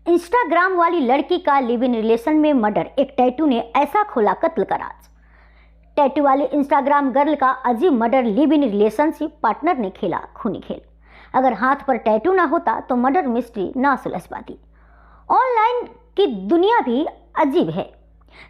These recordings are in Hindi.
इंस्टाग्राम वाली लड़की का लिव इन रिलेशन में मर्डर, एक टैटू ने ऐसा खोला कत्ल का राज। टैटू वाली इंस्टाग्राम गर्ल का अजीब murder, live in relationship partner ने खेला खूनी खेल। अगर हाथ पर टैटू ना होता तो मर्डर मिस्ट्री ना सुलझ पाती। ऑनलाइन की दुनिया भी अजीब है,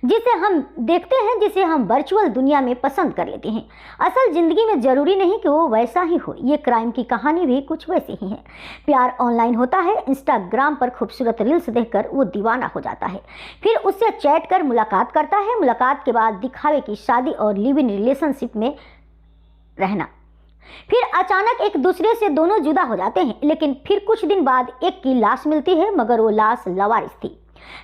जिसे हम देखते हैं, जिसे हम वर्चुअल दुनिया में पसंद कर लेते हैं। असल जिंदगी में जरूरी नहीं कि वो वैसा ही हो। ये क्राइम की कहानी भी कुछ वैसी ही है। प्यार ऑनलाइन होता है। इंस्टाग्राम पर खूबसूरत रील्स देखकर वो दीवाना हो जाता है, फिर उससे चैट कर मुलाकात करता है। मुलाकात के बाद दिखावे की शादी और लिव इन रिलेशनशिप में रहना। फिर अचानक एक दूसरे से दोनों जुदा हो जाते हैं, लेकिन फिर कुछ दिन बाद एक की लाश मिलती है, मगर वो लाश लावारिस थी।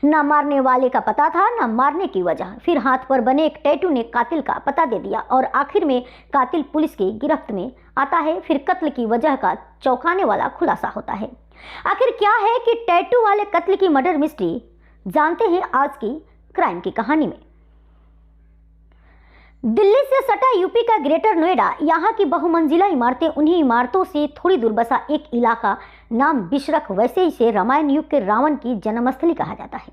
न मारने वाले का पता था, न मारने की वजह। फिर हाथ पर बने एक टैटू ने कातिल का पता दे दिया और आखिर में कातिल पुलिस की गिरफ्त में आता है। फिर कत्ल की वजह का चौंकाने वाला खुलासा होता है। आखिर क्या है कि टैटू वाले कत्ल की मर्डर मिस्ट्री, जानते हैं आज की क्राइम की कहानी में। दिल्ली से सटा यूपी का ग्रेटर नोएडा, यहाँ की बहुमंजिला इमारतें, उन्हीं इमारतों से थोड़ी दूर बसा एक इलाका नाम बिशरख, वैसे इसे रामायण युग के रावण की जन्मस्थली कहा जाता है।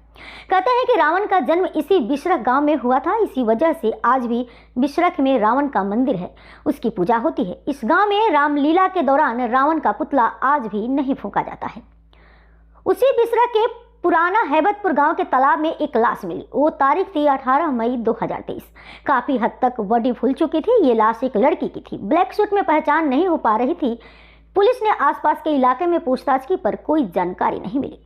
कहते हैं कि रावण का जन्म इसी बिशरख गांव में हुआ था। इसी वजह से आज भी बिशरख में रावण का मंदिर है, उसकी पूजा होती है। इस गांव में रामलीला के दौरान रावण का पुतला आज भी नहीं फूंका जाता है। उसी बिशरख के पुराना हैबतपुर गांव के तालाब में एक लाश मिली। वो तारीख थी 18 मई 2023। काफी हद तक बॉडी फूल चुकी थी। ये लाश एक लड़की की थी। ब्लैक सूट में पहचान नहीं हो पा रही थी। पुलिस ने आसपास के इलाके में पूछताछ की, पर कोई जानकारी नहीं मिली।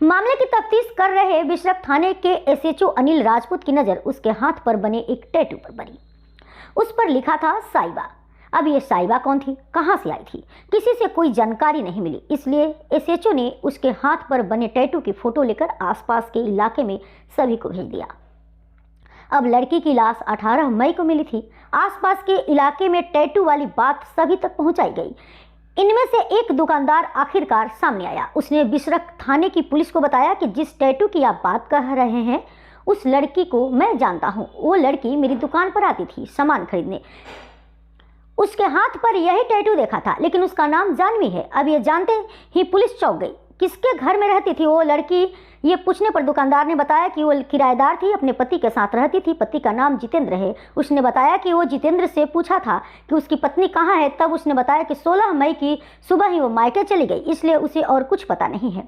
मामले की तफ्तीश कर रहे बिशरख थाने के एसएचओ अनिल राजपूत की नजर उसके हाथ पर बने एक टैटू पर पड़ी। उस पर लिखा था साइबा। अब ये साइबा कौन थी, कहां से आई थी, किसी से कोई जानकारी नहीं मिली। इसलिए एसएचओ ने उसके हाथ पर बने टैटू की फोटो लेकर आसपास के इलाके में सभी को भेज दिया। अब लड़की की लाश 18 मई को मिली थी। आसपास के इलाके में टैटू वाली बात सभी तक पहुंचाई गई। इनमें से एक दुकानदार आखिरकार सामने आया। उसने बिशरख थाने की पुलिस को बताया कि जिस टैटू की आप बात कर रहे हैं, उस लड़की को मैं जानता हूं। वो लड़की मेरी दुकान पर आती थी सामान खरीदने। उसके हाथ पर यही टैटू देखा था, लेकिन उसका नाम जानवी है। अब ये जानते ही पुलिस चौंक गई। किसके घर में रहती थी वो लड़की, ये पूछने पर दुकानदार ने बताया कि वो किराएदार थी, अपने पति के साथ रहती थी। पति का नाम जितेंद्र है। उसने बताया कि वो जितेंद्र से पूछा था कि उसकी पत्नी कहाँ है। तब उसने बताया कि 16 मई की सुबह ही वो मायके चली गई, इसलिए उसे और कुछ पता नहीं है।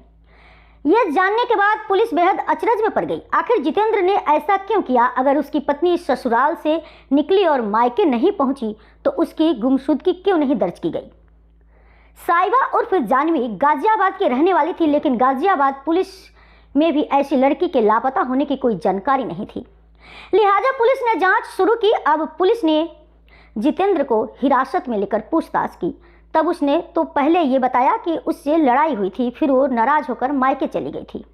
यह जानने के बाद पुलिस बेहद अचरज में पड़ गई। आखिर जितेंद्र ने ऐसा क्यों किया? अगर उसकी पत्नी ससुराल से निकली और मायके नहीं पहुंची तो उसकी गुमशुदगी क्यों नहीं दर्ज की गई? साइबा उर्फ जानवी गाजियाबाद की रहने वाली थी, लेकिन गाजियाबाद पुलिस में भी ऐसी लड़की के लापता होने की कोई जानकारी नहीं थी। लिहाजा पुलिस ने जांच शुरू की। अब पुलिस ने जितेंद्र को हिरासत में लेकर पूछताछ की। तब उसने तो पहले ये बताया कि उससे लड़ाई हुई थी, फिर वो नाराज होकर मायके चली गई थी।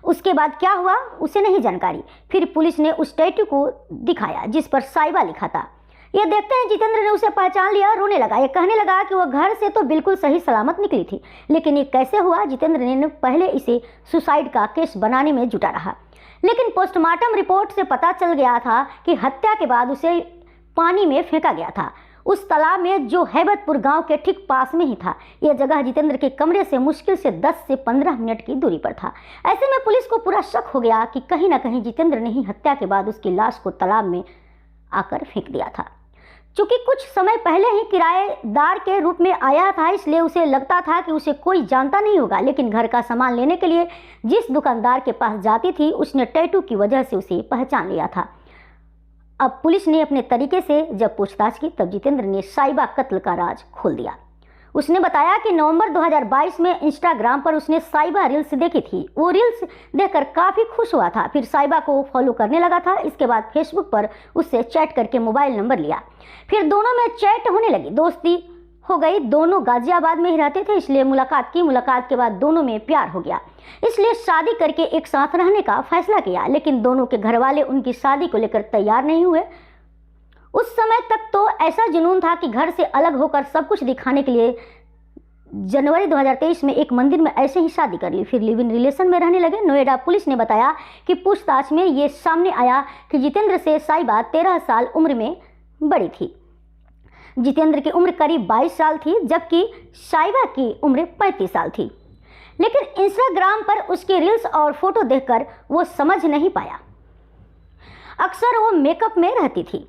उसके बाद क्या हुआ उसे नहीं जानकारी। फिर पुलिस ने उस टैटू को दिखाया जिस पर साइबा लिखा था। ये देखते हैं जितेंद्र ने उसे पहचान लिया, रोने लगा। ये कहने लगा कि वह घर से तो बिल्कुल सही सलामत निकली थी, लेकिन ये कैसे हुआ? जितेंद्र ने पहले इसे सुसाइड का केस बनाने में जुटा रहा, लेकिन पोस्टमार्टम रिपोर्ट से पता चल गया था कि हत्या के बाद उसे पानी में फेंका गया था, उस तालाब में जो हैबतपुर गांव के ठीक पास में ही था। यह जगह जितेंद्र के कमरे से मुश्किल से 10 से 15 मिनट की दूरी पर था। ऐसे में पुलिस को पूरा शक हो गया कि कहीं ना कहीं जितेंद्र ने ही हत्या के बाद उसकी लाश को तालाब में आकर फेंक दिया था। चूंकि कुछ समय पहले ही किराएदार के रूप में आया था, इसलिए उसे लगता था कि उसे कोई जानता नहीं होगा। लेकिन घर का सामान लेने के लिए जिस दुकानदार के पास जाती थी, उसने टैटू की वजह से उसे पहचान लिया था। अब पुलिस ने अपने तरीके से जब पूछताछ की, तब जितेंद्र ने साइबा कत्ल का राज खोल दिया। उसने बताया कि नवंबर 2022 में इंस्टाग्राम पर उसने साइबा रील्स देखी थी। वो रील्स देखकर काफ़ी खुश हुआ था। फिर साइबा को फॉलो करने लगा था। इसके बाद फेसबुक पर उससे चैट करके मोबाइल नंबर लिया। फिर दोनों में चैट होने लगी, दोस्ती हो गई। दोनों गाजियाबाद में ही रहते थे, इसलिए मुलाकात की। मुलाकात के बाद दोनों में प्यार हो गया, इसलिए शादी करके एक साथ रहने का फैसला किया। लेकिन दोनों के घर वाले उनकी शादी को लेकर तैयार नहीं हुए। उस समय तक तो ऐसा जुनून था कि घर से अलग होकर सब कुछ दिखाने के लिए जनवरी 2023 में एक मंदिर में ऐसे ही शादी कर ली। फिर लिव इन रिलेशन में रहने लगे। नोएडा पुलिस ने बताया कि पूछताछ में ये सामने आया कि जितेंद्र से साइबा 13 साल उम्र में बड़ी थी। जितेंद्र की उम्र करीब 22 साल थी, जबकि साइबा की उम्र 35 साल थी। लेकिन इंस्टाग्राम पर उसकी रील्स और फोटो देखकर वो समझ नहीं पाया। अक्सर वो मेकअप में रहती थी,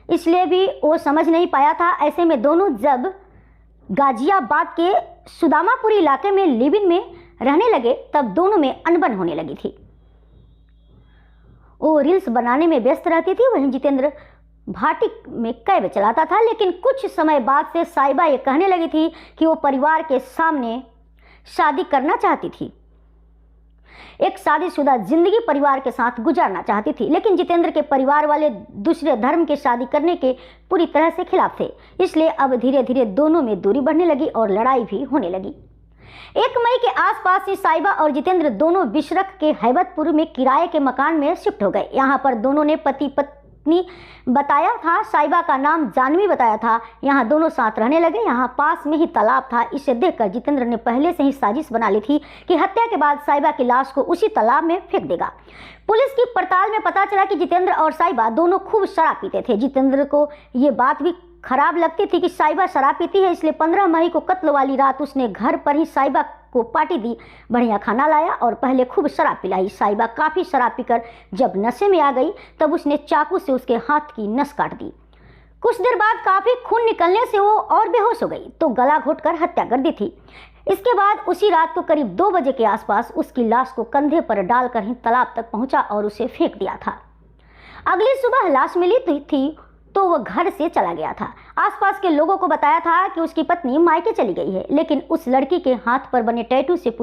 इसलिए भी वो समझ नहीं पाया था। ऐसे में दोनों जब गाजियाबाद के सुदामापुरी इलाके में लिव इन में रहने लगे तब दोनों में अनबन होने लगी थी। वो रील्स बनाने में व्यस्त रहती थी, वहीं जितेंद्र भाटी में कैब चलाता था। लेकिन कुछ समय बाद से साहिबा ये कहने लगी थी कि वो परिवार के सामने शादी करना चाहती थी, एक शादीशुदा जिंदगी परिवार के साथ गुजारना चाहती थी। लेकिन जितेंद्र के परिवार वाले दूसरे धर्म की शादी करने के पूरी तरह से खिलाफ थे, इसलिए अब धीरे धीरे दोनों में दूरी बढ़ने लगी और लड़ाई भी होने लगी। 1 मई के आसपास ही साहिबा और जितेंद्र दोनों बिशरख के हैबतपुर में किराए के मकान में शिफ्ट हो गए। यहाँ पर दोनों ने पति पत्नी बताया था, साहिबा का नाम जानवी बताया था। यहाँ दोनों साथ रहने लगे। यहाँ पास में ही तालाब था। इसे देखकर जितेंद्र ने पहले से ही साजिश बना ली थी कि हत्या के बाद साहिबा की लाश को उसी तालाब में फेंक देगा। पुलिस की पड़ताल में पता चला कि जितेंद्र और साहिबा दोनों खूब शराब पीते थे। जितेंद्र को ये बात भी खराब लगती थी कि साहिबा शराब पीती है, इसलिए 15 मई को कत्ल वाली रात उसने घर पर ही साहिबा को पार्टी दी, बढ़िया खाना लाया और पहले खूब शराब पिलाई। साहिबा काफ़ी शराब पीकर जब नशे में आ गई तब उसने चाकू से उसके हाथ की नस काट दी। कुछ देर बाद काफ़ी खून निकलने से वो और बेहोश हो गई तो गला घोटकर हत्या कर दी थी। इसके बाद उसी रात को करीब 2 बजे के आसपास उसकी लाश को कंधे पर डालकर ही तालाब तक पहुंचा और उसे फेंक दिया था। अगली सुबह लाश मिली थी तो वह घर से चला गया था। आसपास के लोगों को बताया था कि उसकी पत्नी मायके चली गई है, लेकिन उस लड़की के हाथ पर बने टैटू से पुलिस